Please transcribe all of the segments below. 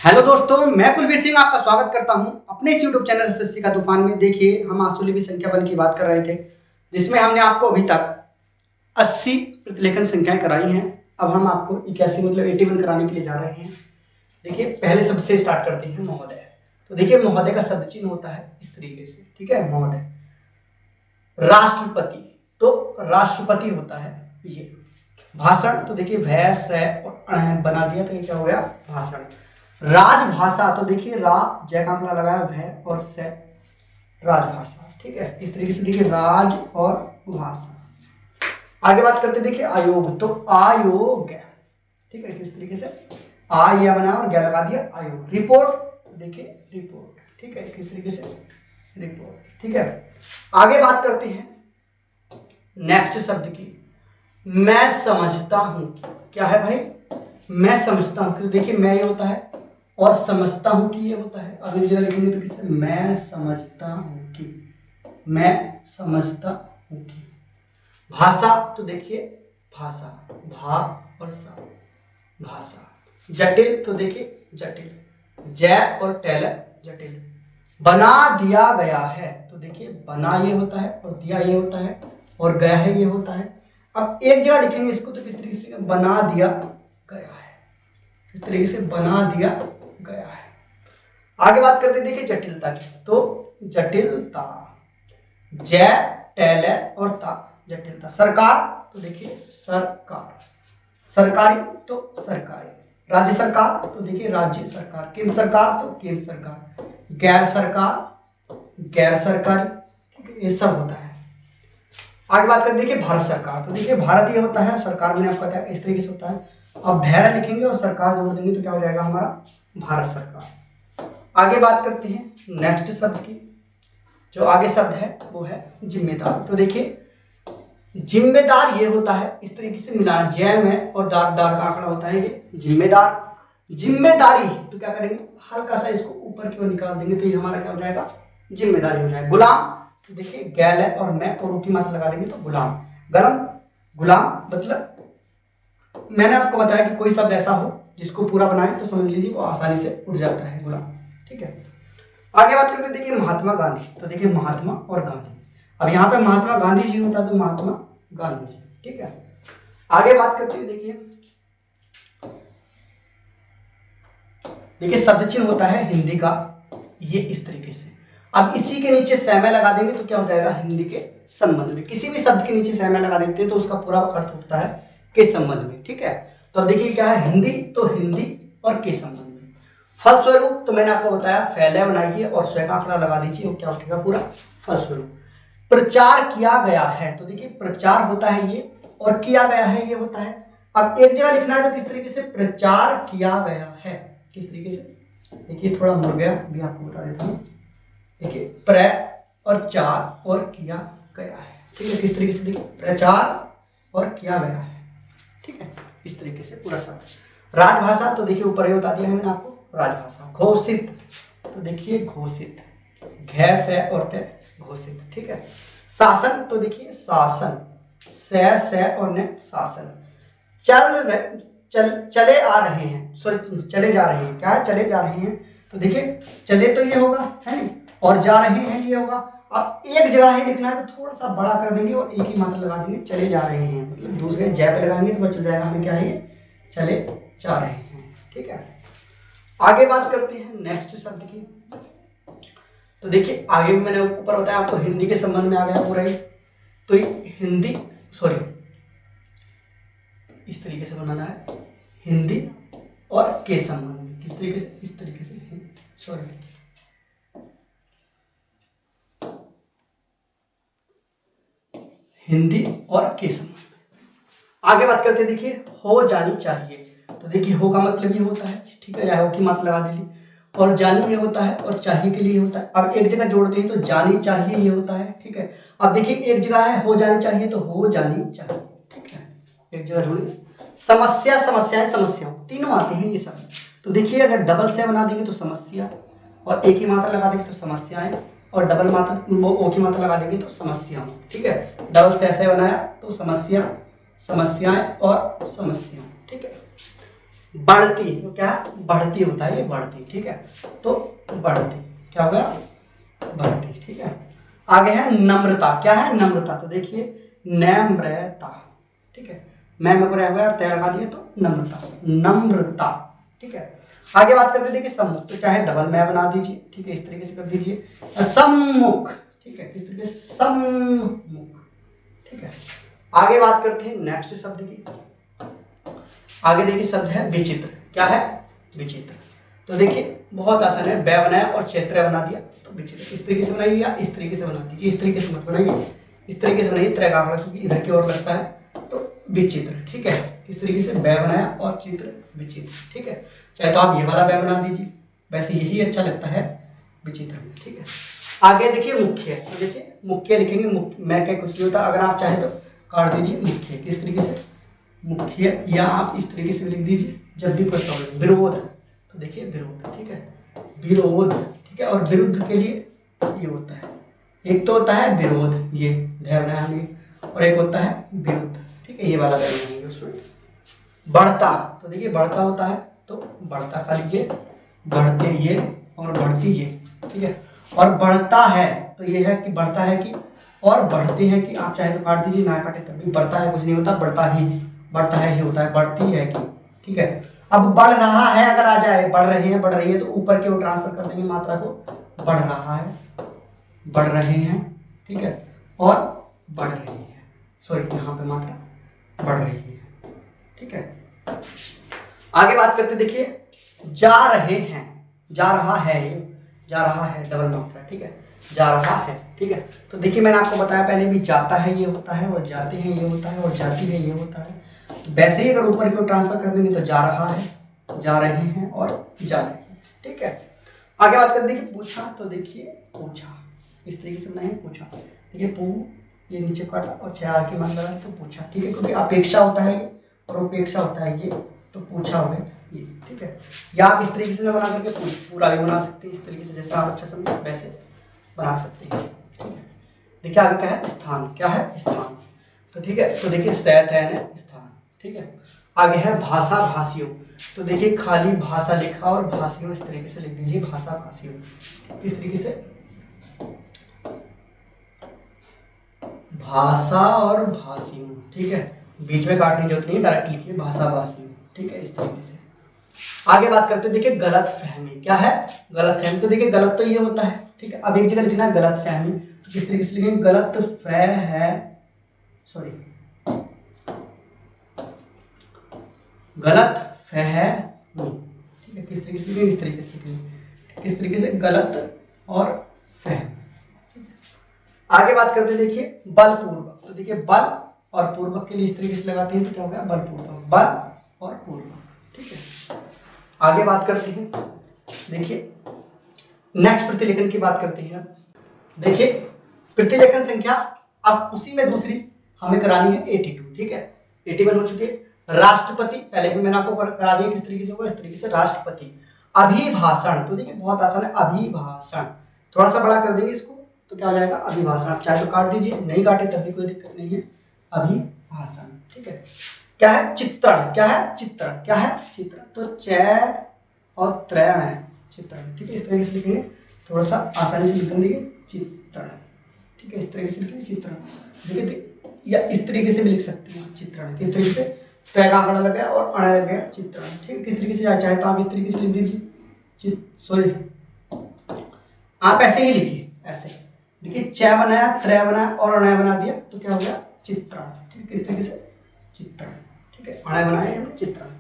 Hello दोस्तों, मैं कुलबीर सिंह आपका स्वागत करता हूं अपने इस यूट्यूब चैनल एसएससी का तूफान में। देखिए, हम आंसुलिपि संख्या वन की बात कर रहे थे, जिसमें हमने आपको अभी तक 80 प्रतिलेखन संख्याएं कराई हैं। अब हम आपको 81 मतलब 81 कराने के लिए जा रहे हैं। देखिए, पहले शब्द से स्टार्ट करते हैं, महोदय। तो देखिए, महोदय का शब्द चिन्ह होता है इस तरीके से, ठीक है, महोदय। राष्ट्रपति, तो राष्ट्रपति होता है ये। भाषण, तो देखिए भै से और अण बना दिया तो ये क्या हो गया, भाषण। राजभाषा, तो देखिए रा जय का अंकला लगाया, भै और से, राजभाषा, ठीक है। इस तरीके से देखिए राज और भाषा। आगे बात करते देखिए आयोग, तो आयोग, ठीक है, किस तरीके से आ या बना और गया लगा दिया, आयोग। रिपोर्ट, तो देखिए रिपोर्ट, ठीक है, किस तरीके से रिपोर्ट, ठीक है। आगे बात करते हैं नेक्स्ट शब्द की, मैं समझता हूं। क्या है भाई, मैं समझता हूं। तो देखिए मैं ये होता है और समझता हूं कि ये होता है। अब एक जगह लिखेंगे तो किसे, मैं समझता हूं कि, मैं समझता हूं कि। भाषा, तो देखिए भाषा, भा और सा, भाषा। जटिल, तो देखिए जटिल, जय और टेल, जटिल। बना दिया गया है, तो देखिए बना ये होता है और दिया ये होता है और गया है ये होता है। अब एक जगह लिखेंगे इसको तो किस तरीके से, बना दिया गया है, इस तरीके से बना दिया गया है। आगे बात करते देखिए जटिलता की, तो जटिलता, जय टेल और ता, जटिलता। सरकार, तो देखिए सरकार, सरकारी, तो सरकारी। राज्य सरकार, तो देखिए राज्य सरकार। केंद्र सरकार, तो केंद्र सरकार। गैर सरकार, गैर सरकारी, ठीक है, ये सब होता है। आगे बात करते देखिए भारत सरकार, तो देखिए भारत ये होता है, सरकार मैंने आपको बताया इस तरीके से होता है। अब भैरव लिखेंगे और सरकार जोड़ देंगे तो क्या हो जाएगा हमारा, भारत सरकार। आगे बात करते हैं नेक्स्ट शब्द की। जो आगे शब्द है वो है जिम्मेदार। तो देखिए जिम्मेदार ये होता है इस तरीके से मिलाना, जय में और दार दार का आंकड़ा होता है ये जिम्मेदार। जिम्मेदारी, तो क्या करेंगे, हल्का सा इसको ऊपर की ओर निकाल देंगे तो ये हमारा क्या हो जाएगा, जिम्मेदारी हो जाएगा। गुलाम, तो देखिए गैल है और मैं और की मात्रा लगा देंगे तो गुलाम। गरम, गुलाम मतलब मैंने आपको बताया कि कोई शब्द ऐसा हो जिसको पूरा बनाए तो समझ लीजिए वो आसानी से उड़ जाता है, गुलाम, ठीक है। आगे बात करते देखिए महात्मा गांधी, तो देखिए महात्मा और गांधी। अब यहाँ पे महात्मा गांधी जी होता है तो महात्मा गांधी जी, ठीक है। आगे बात करते हैं देखिए शब्द चिन्ह होता है हिंदी का ये इस तरीके से। अब इसी के नीचे समय लगा देंगे तो क्या हो जाएगा, हिंदी के संबंध में। किसी भी शब्द के नीचे समय लगा देते हैं तो उसका पूरा अर्थ होता है के संबंध में, ठीक है। तो अब देखिए क्या है, हिंदी, तो हिंदी और के संबंध में। फलस्वरूप, तो मैंने आपको बताया फैले बनाइए और स्वयं का आंकड़ा लगा दीजिए, क्या उठेगा पूरा फलस्वरूप। प्रचार किया गया है, तो देखिए प्रचार होता है ये और किया गया है ये होता है। अब एक जगह लिखना है तो किस तरीके से, प्रचार किया गया है, किस तरीके से, देखिए थोड़ा मुड़ गया, अभी आपको बता देता हूँ। देखिए प्र और चार और किया गया है, ठीक है, किस तरीके से, देखिए प्रचार और किया गया है, ठीक है, इस तरीके से पूरा शब्द। राजभाषा, तो देखिए ऊपर ही बता दिया है मैंने आपको, राजभाषा। घोषित, तो देखिए घोषित, घैस है और ते, घोषित, ठीक है। शासन, तो देखिए शासन, से और ने, शासन। चले आ रहे हैं, सॉरी चले जा रहे हैं, क्या है, चले जा रहे हैं, तो देखिए चले तो ये होगा है नहीं, और जा रहे हैं ये होगा। अब एक जगह ही लिखना है तो थोड़ा सा बड़ा कर देंगे और एक ही मात्रा लगा देंगे, चले जा रहे हैं, मतलब दूसरे जय पे लगाएंगे तो चल जाएगा हमें, क्या है ये, चले जा रहे हैं, ठीक है। आगे बात करते हैं नेक्स्ट शब्द की। तो देखिए आगे मैंने ऊपर बताया आपको हिंदी के संबंध में आ गया पूरा ही, तो हिंदी, सॉरी इस तरीके से बनाना है, हिंदी और के संबंध में, किस तरीके से, इस तरीके से, सॉरी हिंदी और के संबंध में। आगे बात करते देखिए हो जानी चाहिए, तो देखिए हो का मतलब ये होता है, ठीक है, हो की मात्रा लगा दी, और जानी ये होता है और चाहिए के लिए होता है। अब एक जगह जोड़ते हैं तो जानी चाहिए ये होता है, ठीक है। अब देखिए एक जगह है हो जानी चाहिए तो हो जानी चाहिए, ठीक है, एक जगह जोड़िए। समस्या, समस्याएं, समस्याओं, तीनों आते हैं ये सब। तो देखिए अगर डबल से बना देंगे तो समस्या, और एक ही मात्रा लगा देंगे तो समस्याएं, और डबल मात्रा ओ की मात्रा लगा देंगे तो समस्याओं, ठीक है। डबल से बनाया तो समस्या, समस्याएं और समस्याओं, ठीक है। बढ़ती, तो क्या है, बढ़ती होता है, ये बढ़ती, ठीक है। तो बढ़ती क्या हो गया, बढ़ती, ठीक है। आगे है नम्रता, क्या है, नम्रता, तो देखिए नम्रता, ठीक है। मैं को रह गया, तय लगा दिए तो नम्रता, नम्रता, ठीक है। आगे बात करते हैं, देखिए सम्मुख, तो चाहे डबल मैं बना दीजिए, ठीक है, इस तरीके से कर दीजिए। सम्मुख, ठीक है, किस तरीके से, सम्मुख, ठीक है। आगे बात करते हैं नेक्स्ट शब्द की। आगे देखिए शब्द है विचित्र, क्या है, विचित्र, तो देखिए बहुत आसान है, बै बनाया और क्षेत्र बना दिया तो विचित्र। इस तरीके से बनाइए या इस तरीके से बना दीजिए, इस तरीके से मत बनाइए, इस तरीके से बनाइए, त्रै का आंकड़ा क्योंकि इधर की ओर लगता है, तो विचित्र, ठीक है। इस तरीके से बै बनाया और चित्र विचित्र, ठीक है। चाहे तो आप ये वाला बै बना दीजिए, वैसे यही अच्छा लगता है विचित्र में, ठीक है। आगे देखिए मुख्य, तो देखिए मुख्य लिखेंगे, मैं क्या कुछ नहीं होता, अगर आप चाहें तो काट दीजिए मुख्य, किस तरीके से, मुख्य, या आप इस तरीके से लिख दीजिए जब भी कोई प्रॉब्लम। विरोध, तो देखिए विरोध, ठीक है, विरोध, ठीक है। और विरुद्ध के लिए ये होता है, एक तो होता है विरोध, ये ध्यान रखना हमें, और एक होता है विरुद्ध, ठीक है, ये वाला बनाएंगे उसमें। बढ़ता, तो देखिए बढ़ता होता है तो बढ़ता खा लीजिए, बढ़ते ये और बढ़ती ये, ठीक है। और बढ़ता है तो ये है कि बढ़ता है कि, और बढ़ते हैं कि, आप चाहे तो काट दीजिए, ना काटे तब भी बढ़ता है कुछ नहीं होता, बढ़ता है ही होता है, बढ़ती है कि, ठीक है। अब बढ़ रहा है अगर आ जाए, बढ़ रहे हैं, बढ़ रही है, तो ऊपर के वो ट्रांसफर कर देंगे मात्रा को, बढ़ रहा है, बढ़ रहे हैं, ठीक है, और बढ़ रही है, सॉरी यहाँ पे मात्रा बढ़ रही है, ठीक है। आगे बात करते देखिए जा रहे हैं, जा रहा है, ये जा रहा है डबल मात्रा, ठीक है, जा रहा है, ठीक है। तो देखिए मैंने आपको बताया पहले भी, जाता है ये होता है, और जाते हैं ये होता है, और जाती है ये होता है। तो वैसे ही अगर ऊपर की ओर ट्रांसफर कर देंगे तो जा रहा है, जा रहे हैं और जा रहे हैं, ठीक है। आगे बात करते देखिए पूछा, तो देखिए पूछा इस तरीके से बनाएंगे, पूछा, देखिए पू, ये नीचे काटा और छह की मान लगा तो पूछा, ठीक है, क्योंकि अपेक्षा होता है ये और उपेक्षा होता है ये, तो पूछा हो गया ये, ठीक है। या आप इस तरीके से बना करके पूरा भी बना सकते हैं, इस तरीके से जैसा आप अच्छा समझे वैसे बना सकते हैं, ठीक है। देखिए आगे क्या है, स्थान, क्या है, स्थान, तो ठीक है। तो देखिए सैतैन है स्थान, ठीक है। आगे है भाषा भाषियों, तो देखिए खाली भाषा लिखा और भाषियों इस तरीके से लिख दीजिए, भाषा भाषियों, किस तरीके से, भाषा और भाषियों, ठीक है, बीच में काटने की जरूरत नहीं है, डायरेक्ट लिखिए भाषा भाषियों, ठीक है, इस तरीके से। आगे बात करते हैं देखिए गलत फहमी, क्या है, गलत फहमी, तो देखिए गलत तो ये होता है, ठीक है। अब एक जगह लिखना है गलत फहमी, तो किस तरीके से लिखेंगे, गलत है, सॉरी, गलत फहमी, ठीक है, किस तरीके से लिखेंगे, इस तरीके से लिखेंगे, किस तरीके से, गलत और फहमी। आगे बात करते हैं देखिए बलपूर्वक, तो देखिए बल और पूर्वक के लिए इस तरीके से लगाते हैं तो क्या हो गया, बलपूर्वक, बल और पूर्वक, ठीक है। आगे बात करते हैं देखिए नेक्स्ट प्रतिलेखन की बात करते हैं। देखिए प्रतिलेखन संख्या अब उसी में दूसरी हमें करानी है 82, ठीक है, 81 हो चुके। राष्ट्रपति पहले भी मैंने आपको करा दिया, किस तरीके से होगा, इस तरीके से राष्ट्रपति। अभिभाषण, तो देखिए बहुत आसान है, अभिभाषण, थोड़ा सा बड़ा कर देंगे इसको तो क्या हो जाएगा, अभिभाषण, आप चाहे तो काट दीजिए, नहीं काटे तब भी कोई दिक्कत नहीं है, अभिभाषण, ठीक है। क्या है, चित्रण, क्या है, चित्रण, क्या है, चित्रण, तो चैन और त्रैण है चित्रण, ठीक है, इस तरीके से लिखेंगे, थोड़ा सा आसानी से लिख देंगे चित्रण, ठीक है, इस तरीके से लिखेंगे चित्रण, देखिए या इस तरीके से भी लिख सकते हैं चित्रण, किस तरीके से, तय का आंकड़ा लग गया और अड़ा लग गया, चित्रण, ठीक है, किस तरीके से चाहे तो आप इस तरीके से लिख दीजिए, सॉरी आप ऐसे ही लिखिए, ऐसे देखिए चय बनाया, त्रय बनाया और अणय बना दिया तो क्या हो गया, चित्रण, ठीक है, किस तरीके से, चित्रण, ठीक है, अणय बनाया हमने, चित्रण।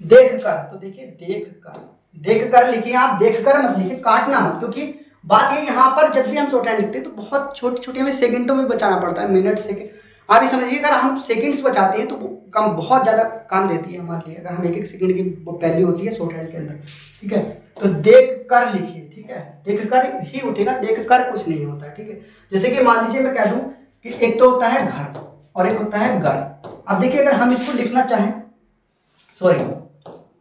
देखकर, तो देखिए देखकर, देखकर लिखिए आप, देखकर मत लिखिए, काटना मत, क्योंकि बात ये यहाँ पर जब भी हम शॉर्ट हैंड लिखते हैं तो बहुत छोटी छोटी हमें सेकंडों में बचाना पड़ता है, मिनट सेकंड, आप ये समझिए अगर हम सेकंड्स बचाते हैं तो कम बहुत ज़्यादा काम देती है हमारे लिए, अगर हम एक एक सेकंड की वैल्यू होती है शॉर्ट हैंड के अंदर, ठीक है। तो देख कर लिखिए, ठीक है, देख कर ही उठेगा, देख कर कुछ नहीं होता है, ठीक है। जैसे कि मान लीजिए मैं कह दूं कि एक तो होता है घर और एक होता है घर। अब देखिए अगर हम इसको लिखना चाहें, सॉरी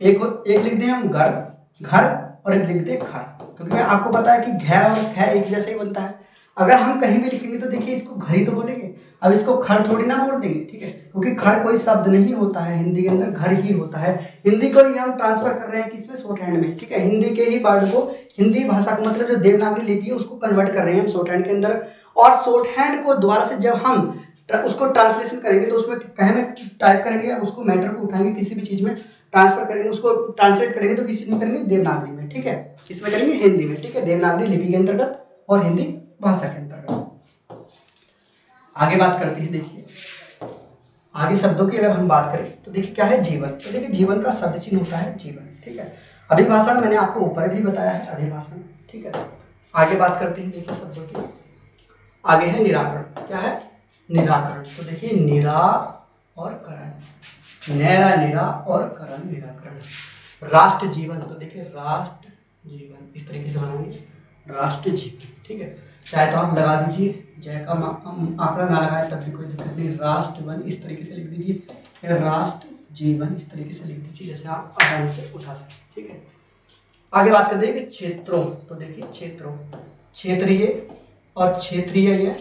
एक लिख दें हम घर, घर और एक लिख दें घर, क्योंकि आपको पता है कि घ और ख एक जैसा ही बनता है। अगर हम कहीं भी लिखेंगे तो देखिए इसको घर ही तो बोलेंगे, अब इसको खर थोड़ी ना बोल देंगे, ठीक है, क्योंकि खर कोई शब्द नहीं होता है हिंदी के अंदर, घर ही होता है। हिंदी को ही हम ट्रांसफर कर रहे हैं किसमें, शॉर्ट हैंड में, ठीक है, हिंदी के ही वर्ड को, हिंदी भाषा को मतलब जो देवनागरी लिपि है उसको कन्वर्ट कर रहे हैं हम शॉर्ट हैंड के अंदर। और शॉर्ट हैंड को दोबारा से जब हम उसको ट्रांसलेशन करेंगे तो उसमें कहे में टाइप करेंगे, उसको मैटर को उठाएंगे किसी भी चीज में ट्रांसफर करेंगे, उसको ट्रांसलेट करेंगे तो किसी में करेंगे, देवनागरी में, ठीक है, किसमें करेंगे, हिंदी में, ठीक है, देवनागरी लिपि के अंतर्गत और हिंदी भाषा के अंतर्गत। आगे बात करते हैं, देखिए आगे शब्दों की अगर हम बात करें तो देखिए क्या है, जीवन। तो देखिए जीवन का शब्द चिन्ह होता है जीवन, ठीक है। अभिभाषण मैंने आपको ऊपर भी बताया है, अभिभाषण, ठीक है। आगे बात करते हैं देखिए शब्दों की, आगे है निराकरण। क्या है, निराकरण। तो देखिए निरा और करण, नैरा निरा और करण निराकरण। राष्ट्र जीवन, तो देखिए राष्ट्र जीवन इस तरीके से बनाएंगे, राष्ट्र जीवन, ठीक है। चाहे तो आप लगा दीजिए, जय का आंकड़ा ना लगाए तब भी कोई दिक्कत नहीं, राष्ट्र जीवन इस तरीके से लिख दीजिए, राष्ट्र जीवन इस तरीके से लिख दीजिए, जैसे आप आसानी से उठा सकें, ठीक है। आगे बात करते हैं कि क्षेत्रों। तो देखिए क्षेत्रों, क्षेत्रीय और क्षेत्रीय, ये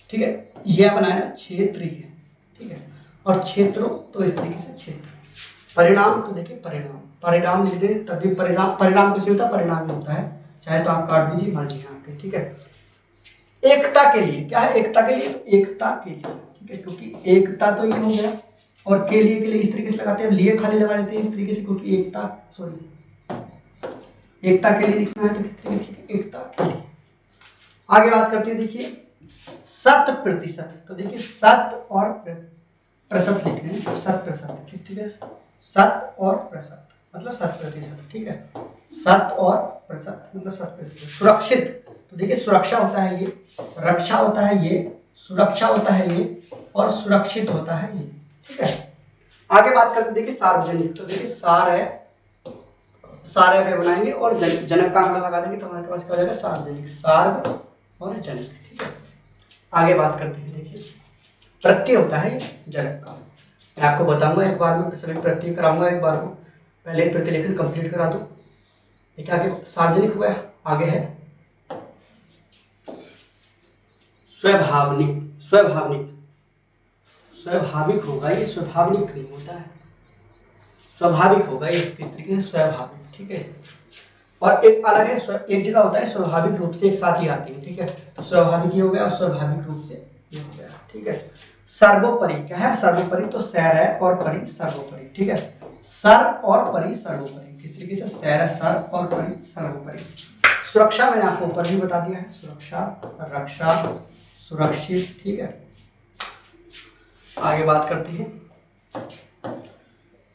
ठीक है, यह बनाया ना क्षेत्रीय, ठीक है, और क्षेत्रों तो इस तरीके से क्षेत्र। परिणाम, तो देखिए परिणाम, परिणाम लिख दें तब भी परिणाम, परिणाम कुछ नहीं होता, परिणाम ही होता है, चाहे तो आप काट दीजिए, मर्जी है आपकी, ठीक है। एकता के लिए, क्या है, एकता के लिए, तो एकता के लिए, ठीक है, क्योंकि एकता तो ये हो गया, और के लिए इस तरीके से लगाते हैं, लिए खाली लगा देते हैं इस तरीके से, क्योंकि एकता, सॉरी एकता के लिए लिखना है तो किस तरीके से, एकता के लिए। आगे बात करते हैं, देखिए शत प्रतिशत। तो देखिए शत और प्रतिशत लिख रहे हैं, शत प्रतिशत किस तरीके से, शत और प्रतिशत मतलब शत प्रतिशत, ठीक है, शत और प्रतिशत मतलब शत प्रतिशत। सुरक्षित, तो देखिए सुरक्षा होता है ये, रक्षा होता है ये, सुरक्षा होता है ये, और सुरक्षित होता है ये, ठीक है। आगे बात करते हैं, देखिए सार्वजनिक। तो देखिए सारे पे बनाएंगे और जनक का आंकड़ा लगा देंगे तो हमारे पास क्या हो जाएगा, सार्वजनिक, सार्व और जनक, ठीक है। आगे बात करते हैं, देखिए प्रत्यय होता है जनक का, मैं आपको बताऊंगा एक बार में, सभी प्रत्यय कराऊंगा एक बार को, पहले प्रतिलेखन कंप्लीट करा दो। देखिए आगे सार्वजनिक हुआ, आगे है स्वभावनिक। स्वभावनिक, स्वाभाविक होगा ये, स्वाभाविक नहीं होता है, स्वाभाविक होगा ये, किस तरीके से, स्वाभाविक, ठीक है। और एक अलग है, एक जगह होता है स्वाभाविक रूप से, एक साथ ही आती है, ठीक है, तो स्वाभाविक ये हो गया और स्वाभाविक रूप से ये हो गया, ठीक है। सर्वोपरि, क्या है, सर्वोपरि, तो सैर है और परि सर्वोपरि, ठीक है, सर और परि सर्वोपरि, किस तरीके से, सैर सर और परि सर्वोपरि। सुरक्षा मैंने आपको ऊपर भी बता दिया है, सुरक्षा, रक्षा, सुरक्षित, ठीक है। आगे बात करते हैं,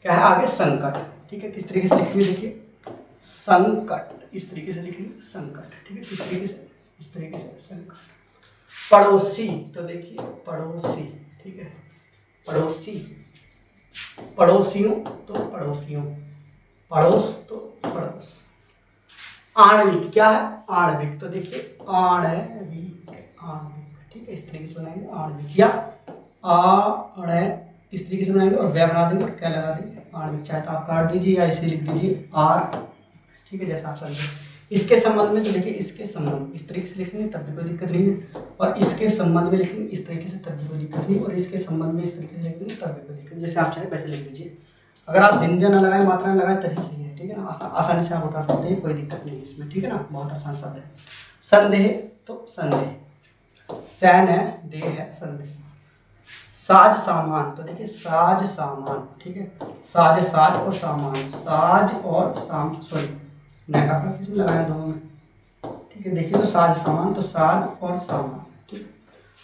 क्या है आगे, संकट, ठीक है, किस तरीके से लिखेंगे, देखिए संकट इस तरीके से लिखेंगे, संकट, ठीक है, किस तरीके से, इस तरीके से संकट। पड़ोसी, तो देखिए पड़ोसी, ठीक है, पड़ोसी, पड़ोसियों तो पड़ोसियों, पड़ोस तो पड़ोस। आणविक, क्या है, आणविक, तो देखिए आणविक, आणविक, ठीक है, इस तरीके से बनाएंगे आणविक, या आण इस तरीके से बनाएंगे और वह बना देंगे और क्या लगा देंगे, आणविक, चाहे तो आप काट दीजिए या इसे लिख दीजिए आर, ठीक है, जैसा आप समझे। इसके संबंध में तो देखिए इसके संबंध इस तरीके से लिखेंगे तब भी कोई दिक्कत नहीं है, और इसके संबंध में लिखेंगे इस तरीके से तब भी कोई दिक्कत नहीं, और इसके संबंध में इस तरीके से लिखेंगे तब भी कोई दिक्कत, जैसे आप चाहे वैसे लिख दीजिए। अगर आप बिंदिया ना लगाए, मात्रा ना लगाए तभी सही है, ठीक है ना, आसानी से आप उठा सकते हैं, कोई दिक्कत नहीं है इसमें, ठीक है ना, बहुत आसान शब्द है। संदेह, तो संदेह, सैन है, देह है, संदेह। साज सामान, तो देखिए साज सामान, ठीक है, साज साज और सामान, साज और सॉरी नैका का किसमें लगाया, दोनों में, ठीक है। देखिए तो साज सामान, तो साज और सामान, ठीक है।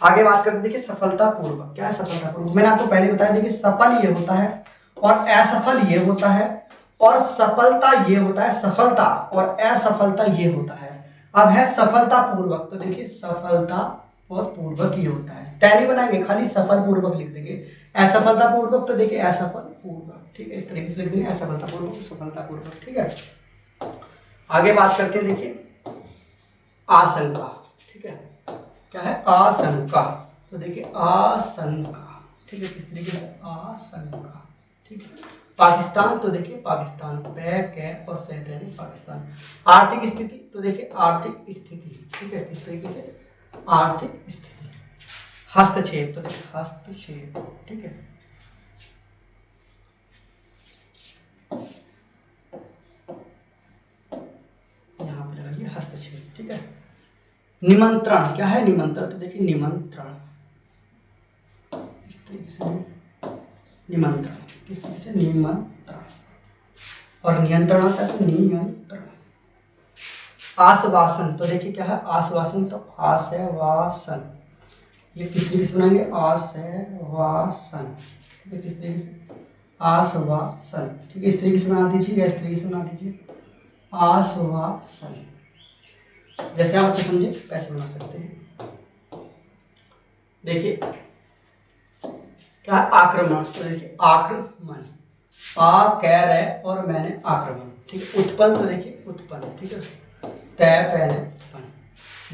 आगे बात करते देखिए सफलतापूर्वक, क्या है सफलतापूर्वक, मैंने आपको पहले बताया, देखिए सफल ये होता है और असफल ये होता है, और सफलता ये होता है, सफलता और असफलता ये होता है। अब है सफलतापूर्वक, तो देखिए सफलता और पूर्वक ही होता है, तय नहीं बनाएंगे, खाली सफल पूर्वक लिख देंगे। असफलता पूर्वक, तो देखिए असफल पूर्वक, ठीक है, इस तरीके से लिख देंगे, असफलता पूर्वक, सफलता पूर्वक, ठीक है। आगे बात करते हैं, देखिए आशंका, ठीक है, क्या है, आशंका, तो देखिए आशंका, ठीक है, किस तरीके से, आशंका, ठीक है। पाकिस्तान, तो देखिए पाकिस्तान, पै कै और सैतैनिक पाकिस्तान। आर्थिक स्थिति, तो देखिए आर्थिक स्थिति, ठीक है, किस तरीके से, आर्थिक स्थिति। हस्तक्षेप, तो देखिए हस्तक्षेप, ठीक है। यहाँ पे लगाइए हस्तक्षेप, ठीक है। निमंत्रण, क्या है निमंत्रण, तो देखिए निमंत्रण, इस तरीके से निमंत्रण, किस तरीके से निमंत्रण, और नियंत्रण होता है तो नियंत्रण। आश्वासन, तो देखिए क्या है आश्वासन, तो आश्वासन, ये किस तरीके से बनाएंगे आश्वासन, ये किस तरीके से आश्वासन, ठीक है। इस तरीके से बना दीजिए या इस तरीके से बना दीजिए आश्वासन, जैसे आप अच्छे समझे वैसे बना सकते हैं। देखिए क्या है आक्रमण, तो देखिए आक्रमण, आ कह रहे और मैंने आक्रमण, ठीक है। उत्पन्न, तो देखिए उत्पन्न, ठीक है। तय पहले उत्पन्न।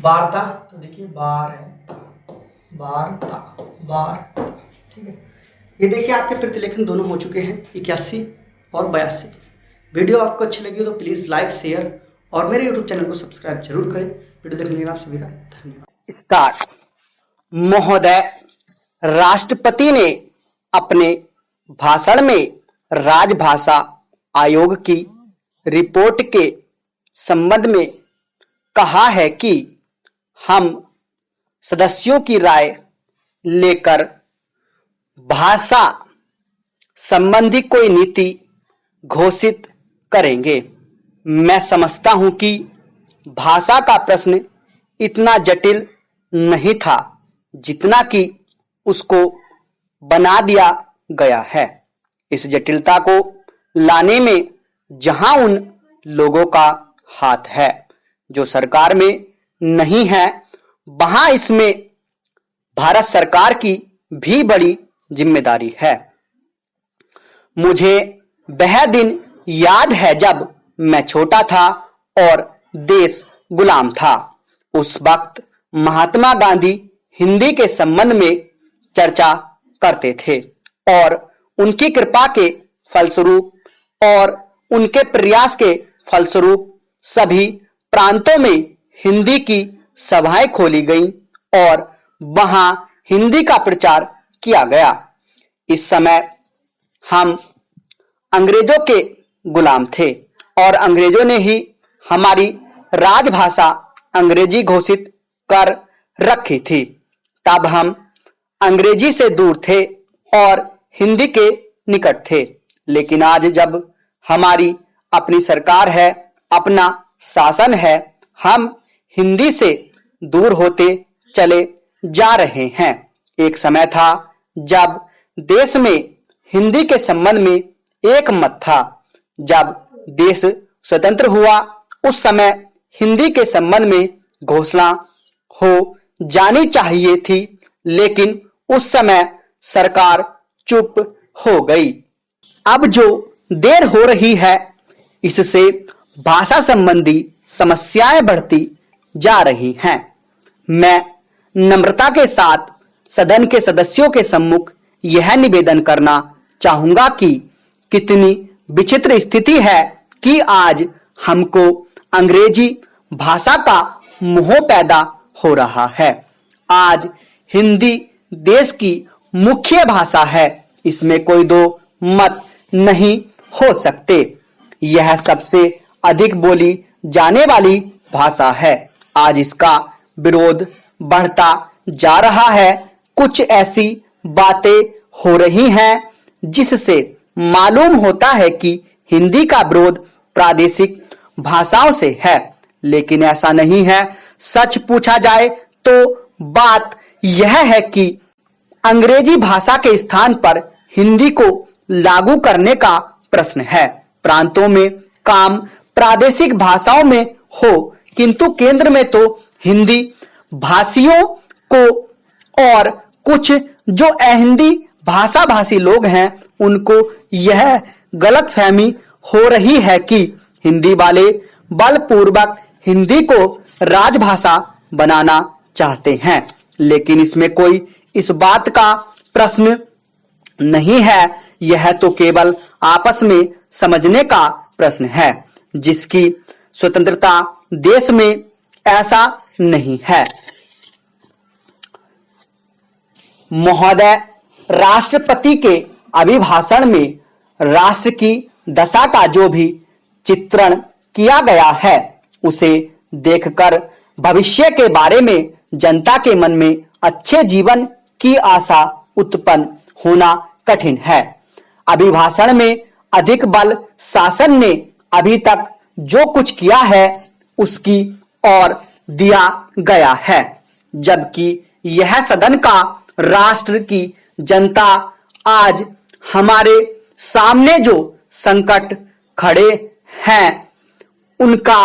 वार्ता, तो देखिए वार्ता, वार्ता, वार्ता, ठीक है। ये देखिए आपके प्रतिलेखन दोनों हो चुके हैं 81 और 82। वीडियो आपको अच्छी लगी हो तो प्लीज़ लाइक शेयर और मेरे यूट्यूब चैनल को सब्सक्राइब जरूर करें। वीडियो देखने के लिए आप सभी का धन्यवाद। स्टार्ट। महोदय, राष्ट्रपति ने अपने भाषण में राजभाषा आयोग की रिपोर्ट के संबंध में कहा है कि हम सदस्यों की राय लेकर भाषा संबंधी कोई नीति घोषित करेंगे। मैं समझता हूं कि भाषा का प्रश्न इतना जटिल नहीं था जितना कि उसको बना दिया गया है। इस जटिलता को लाने में जहां उन लोगों का हाथ है जो सरकार में नहीं है, वहां इसमें भारत सरकार की भी बड़ी जिम्मेदारी है। मुझे वह दिन याद है जब मैं छोटा था और देश गुलाम था। उस वक्त महात्मा गांधी हिंदी के संबंध में चर्चा करते थे और उनकी कृपा के फलस्वरूप और उनके प्रयास के फलस्वरूप सभी प्रांतों में हिंदी की सभाएं खोली गईं और वहां हिंदी का प्रचार किया गया। इस समय हम अंग्रेजों के गुलाम थे और अंग्रेजों ने ही हमारी राजभाषा अंग्रेजी घोषित कर रखी थी। तब हम अंग्रेजी से दूर थे और हिंदी के निकट थे। लेकिन आज जब हमारी अपनी सरकार है, अपना शासन है, हम हिंदी से दूर होते चले जा रहे हैं। एक समय था जब देश में हिंदी के संबंध में एक मत था। जब देश स्वतंत्र हुआ उस समय हिंदी के संबंध में घोषणा हो जानी चाहिए थी, लेकिन उस समय सरकार चुप हो गई। अब जो देर हो रही है इससे भाषा संबंधी समस्याएं बढ़ती जा रही हैं। मैं नम्रता के साथ सदन के सदस्यों के सम्मुख यह निवेदन करना चाहूंगा कि कितनी विचित्र स्थिति है कि आज हमको अंग्रेजी भाषा का मोह पैदा हो रहा है। आज हिंदी देश की मुख्य भाषा है, इसमें कोई दो मत नहीं हो सकते। यह सबसे अधिक बोली जाने वाली भाषा है। आज इसका विरोध बढ़ता जा रहा है। कुछ ऐसी बातें हो रही हैं जिससे मालूम होता है कि हिंदी का विरोध प्रादेशिक भाषाओं से है, लेकिन ऐसा नहीं है। सच पूछा जाए तो बात यह है कि अंग्रेजी भाषा के स्थान पर हिंदी को लागू करने का प्रश्न है। प्रांतों में काम प्रादेशिक भाषाओं में हो, किंतु केंद्र में तो हिंदी भाषियों को और कुछ जो अहिंदी भाषा भाषी लोग हैं उनको यह गलतफहमी हो रही है कि हिंदी वाले बलपूर्वक हिंदी को राजभाषा बनाना चाहते हैं, लेकिन इसमें कोई इस बात का प्रश्न नहीं है। यह तो केवल आपस में समझने का प्रश्न है, जिसकी स्वतंत्रता देश में ऐसा नहीं है। महोदय, राष्ट्रपति के अभिभाषण में राष्ट्र की दशा का जो भी चित्रण किया गया है उसे देखकर भविष्य के बारे में जनता के मन में अच्छे जीवन की आशा उत्पन्न होना कठिन है। अभिभाषण में अधिक बल शासन ने अभी तक जो कुछ किया है उसकी ओर दिया गया है, जबकि यह सदन का राष्ट्र की जनता आज हमारे सामने जो संकट खड़े हैं उनका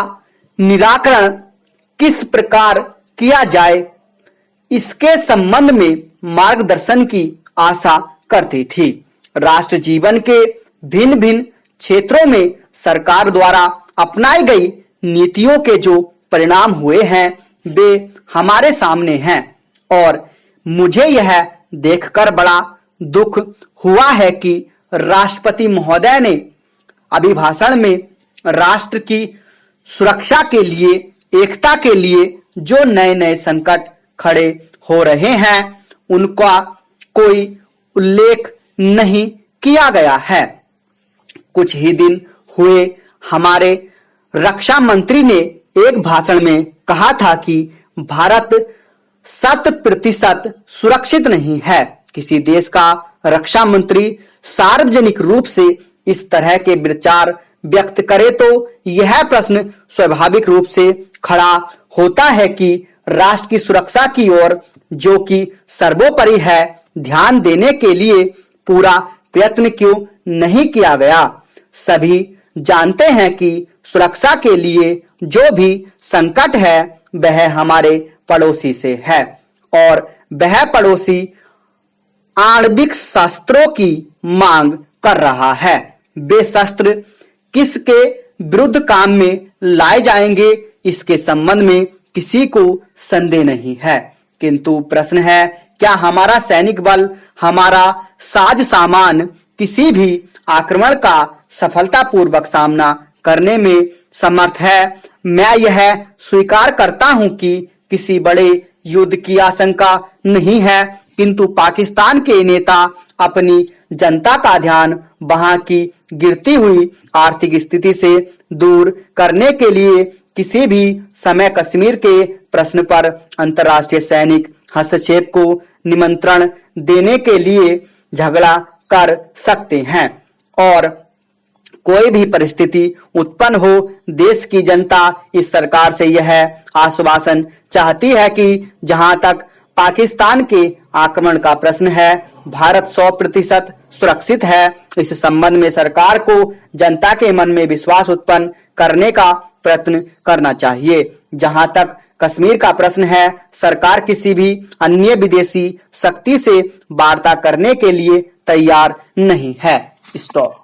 निराकरण किस प्रकार किया जाए इसके संबंध में मार्गदर्शन की आशा करती थी। राष्ट्र जीवन के भिन्न भिन्न क्षेत्रों में सरकार द्वारा अपनाई गई नीतियों के जो परिणाम हुए हैं वे हमारे सामने हैं और मुझे यह देखकर बड़ा दुख हुआ है कि राष्ट्रपति महोदय ने अभिभाषण में राष्ट्र की सुरक्षा के लिए, एकता के लिए जो नए नए संकट खड़े हो रहे हैं उनका कोई उल्लेख नहीं किया गया है। कुछ ही दिन हुए हमारे रक्षा मंत्री ने एक भाषण में कहा था कि भारत 100% सुरक्षित नहीं है। किसी देश का रक्षा मंत्री सार्वजनिक रूप से इस तरह के विचार व्यक्त करे तो यह प्रश्न स्वाभाविक रूप से खड़ा होता है कि राष्ट्र की सुरक्षा की ओर, जो कि सर्वोपरि है, ध्यान देने के लिए पूरा प्रयत्न क्यों नहीं किया गया। सभी जानते हैं कि सुरक्षा के लिए जो भी संकट है वह हमारे पड़ोसी से है और वह पड़ोसी आणविक शस्त्रों की मांग कर रहा है। वे शस्त्र किसके विरुद्ध काम में लाए जाएंगे इसके संबंध में किसी को संदेह नहीं है, किंतु प्रश्न है क्या हमारा सैनिक बल, हमारा साज सामान किसी भी आक्रमण का सफलतापूर्वक सामना करने में समर्थ है। मैं यह स्वीकार करता हूं कि किसी बड़े युद्ध की आशंका नहीं है, किंतु पाकिस्तान के नेता अपनी जनता का ध्यान वहां की गिरती हुई आर्थिक स्थिति से दूर करने के लिए किसी भी समय कश्मीर के प्रश्न पर अंतर्राष्ट्रीय सैनिक हस्तक्षेप को निमंत्रण देने के लिए झगड़ा कर सकते हैं और कोई भी परिस्थिति उत्पन्न हो देश की जनता इस सरकार से यह आश्वासन चाहती है कि जहां तक पाकिस्तान के आक्रमण का प्रश्न है भारत 100% सुरक्षित है। इस संबंध में सरकार को जनता के मन में विश्वास उत्पन्न करने का प्रयत्न करना चाहिए। जहां तक कश्मीर का प्रश्न है सरकार किसी भी अन्य विदेशी शक्ति से वार्ता करने के लिए तैयार नहीं है। स्टॉप।